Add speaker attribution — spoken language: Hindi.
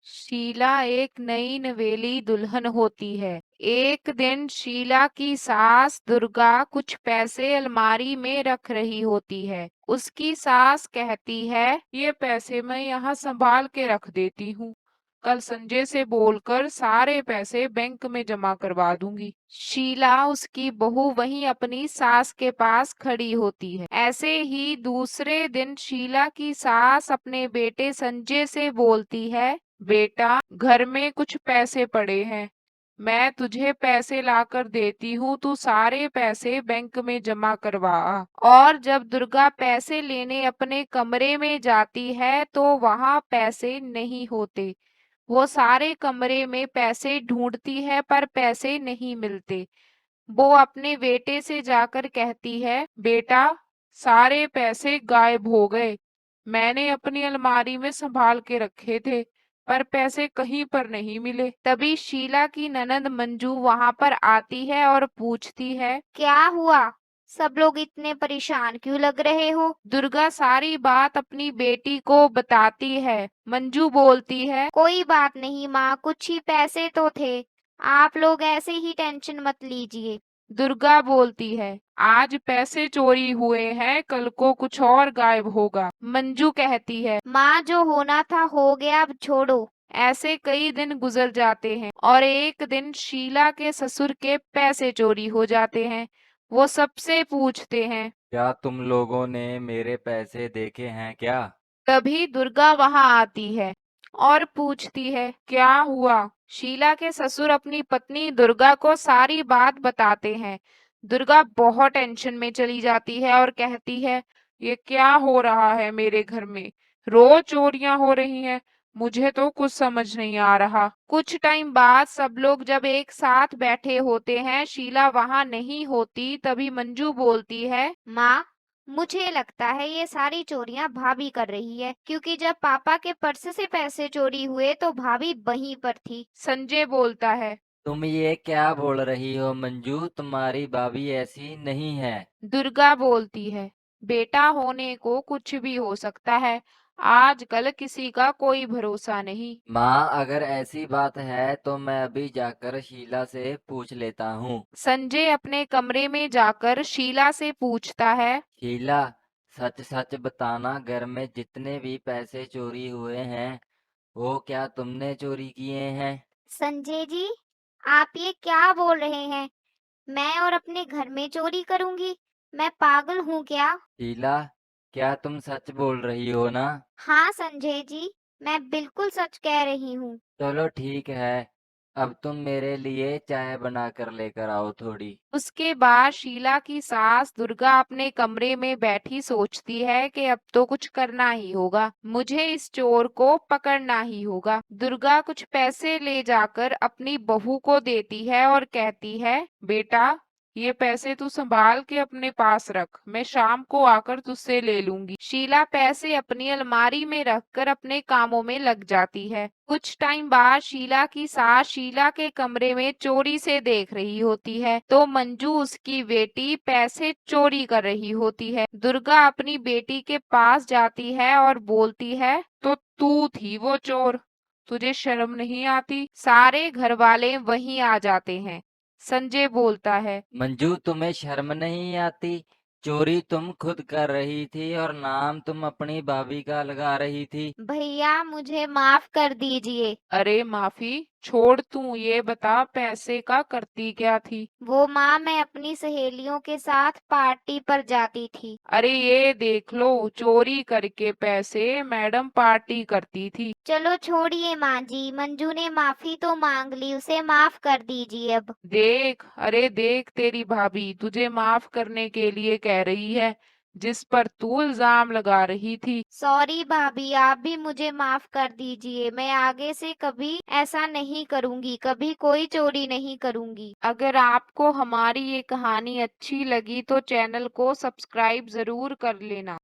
Speaker 1: शीला एक नई नवेली दुल्हन होती है। एक दिन शीला की सास दुर्गा कुछ पैसे अलमारी में रख रही होती है। उसकी सास कहती है, ये पैसे मैं यहाँ संभाल के रख देती हूँ। कल संजय से बोलकर सारे पैसे बैंक में जमा करवा दूंगी। शीला उसकी बहू वहीं अपनी सास के पास खड़ी होती है। ऐसे ही दूसरे दिन शीला की सास अपने बेटे संजय से बोलती है, बेटा घर में कुछ पैसे पड़े हैं, मैं तुझे पैसे लाकर देती हूँ, तू सारे पैसे बैंक में जमा करवा आ। और जब दुर्गा पैसे लेने अपने कमरे में जाती है तो वहां पैसे नहीं होते। वो सारे कमरे में पैसे ढूंढती है पर पैसे नहीं मिलते। वो अपने बेटे से जाकर कहती है, बेटा सारे पैसे गायब हो गए। मैंने अपनी अलमारी में संभाल के रखे थे पर पैसे कहीं पर नहीं मिले। तभी शीला की ननंद मंजू वहां पर आती है और पूछती है,
Speaker 2: क्या हुआ? सब लोग इतने परेशान क्यों लग रहे हो?
Speaker 1: दुर्गा सारी बात अपनी बेटी को बताती है। मंजू बोलती है,
Speaker 2: कोई बात नहीं माँ, कुछ ही पैसे तो थे। आप लोग ऐसे ही टेंशन मत लीजिए।
Speaker 1: दुर्गा बोलती है, आज पैसे चोरी हुए हैं, कल को कुछ और गायब होगा। मंजू कहती है,
Speaker 2: माँ जो होना था हो गया, अब छोड़ो।
Speaker 1: ऐसे कई दिन गुजर जाते हैं और एक दिन शीला के ससुर के पैसे चोरी हो जाते हैं। वो सबसे पूछते हैं।
Speaker 3: क्या तुम लोगों ने मेरे पैसे देखे हैं क्या?
Speaker 1: तभी दुर्गा वहां आती है और पूछती है, क्या हुआ? शीला के ससुर अपनी पत्नी दुर्गा को सारी बात बताते हैं। दुर्गा बहुत टेंशन में चली जाती है और कहती है, ये क्या हो रहा है मेरे घर में? रोज चोरियां हो रही हैं, मुझे तो कुछ समझ नहीं आ रहा। कुछ टाइम बाद सब लोग जब एक साथ बैठे होते हैं, शीला वहां नहीं होती, तभी मंजू बोलती है,
Speaker 2: माँ, मुझे लगता है ये सारी चोरियां भाभी कर रही है, क्योंकि जब पापा के पर्स से पैसे चोरी हुए तो भाभी वहीं पर थी।
Speaker 1: संजय बोलता है।
Speaker 3: तुम ये क्या बोल रही हो मंजू? तुम्हारी भाभी ऐसी नहीं है।
Speaker 1: दुर्गा बोलती है, बेटा होने को कुछ भी हो सकता है, आजकल किसी का कोई भरोसा नहीं।
Speaker 3: माँ, अगर ऐसी बात है तो मैं अभी जाकर शीला से पूछ लेता हूँ।
Speaker 1: संजय अपने कमरे में जाकर शीला से पूछता है।
Speaker 3: शीला, सच सच बताना, घर में जितने भी पैसे चोरी हुए हैं वो क्या तुमने चोरी किए हैं?
Speaker 2: संजय जी, आप ये क्या बोल रहे हैं? मैं और अपने घर में चोरी करूंगी? मैं पागल हूँ क्या?
Speaker 3: शीला, क्या तुम सच बोल रही हो ना?
Speaker 2: हाँ संजय जी, मैं बिल्कुल सच कह रही हूँ।
Speaker 3: चलो ठीक है, अब तुम मेरे लिए चाय बना कर लेकर आओ थोड़ी।
Speaker 1: उसके बाद शीला की सास दुर्गा अपने कमरे में बैठी सोचती है कि अब तो कुछ करना ही होगा, मुझे इस चोर को पकड़ना ही होगा। दुर्गा कुछ पैसे ले जाकर अपनी बहू को देती है और कहती है, बेटा ये पैसे तू संभाल के अपने पास रख, मैं शाम को आकर तुझसे ले लूंगी। शीला पैसे अपनी अलमारी में रखकर अपने कामों में लग जाती है। कुछ टाइम बाद शीला की सास शीला के कमरे में चोरी से देख रही होती है तो मंजू उसकी बेटी पैसे चोरी कर रही होती है। दुर्गा अपनी बेटी के पास जाती है और बोलती है, तो तू थी वो चोर, तुझे शर्म नहीं आती? सारे घर वाले वहीं आ जाते हैं। संजय बोलता है।
Speaker 3: मंजू, तुम्हें शर्म नहीं आती? चोरी तुम खुद कर रही थी और नाम तुम अपनी भाभी का लगा रही थी।
Speaker 2: भैया मुझे माफ कर दीजिए।
Speaker 1: अरे माफी छोड़, तू ये बता पैसे का करती क्या थी?
Speaker 2: वो माँ, मैं अपनी सहेलियों के साथ पार्टी पर जाती थी।
Speaker 1: अरे ये देख लो, चोरी करके पैसे मैडम पार्टी करती थी।
Speaker 2: चलो छोड़िए माँ जी, मंजू ने माफी तो मांग ली, उसे माफ कर दीजिए अब।
Speaker 1: देख, अरे देख, तेरी भाभी तुझे माफ करने के लिए कह रही है जिस पर तू इल्जाम लगा रही थी।
Speaker 2: सॉरी भाभी, आप भी मुझे माफ कर दीजिए। मैं आगे से कभी ऐसा नहीं करूँगी, कभी कोई चोरी नहीं करूँगी।
Speaker 1: अगर आपको हमारी ये कहानी अच्छी लगी तो चैनल को सब्सक्राइब जरूर कर लेना।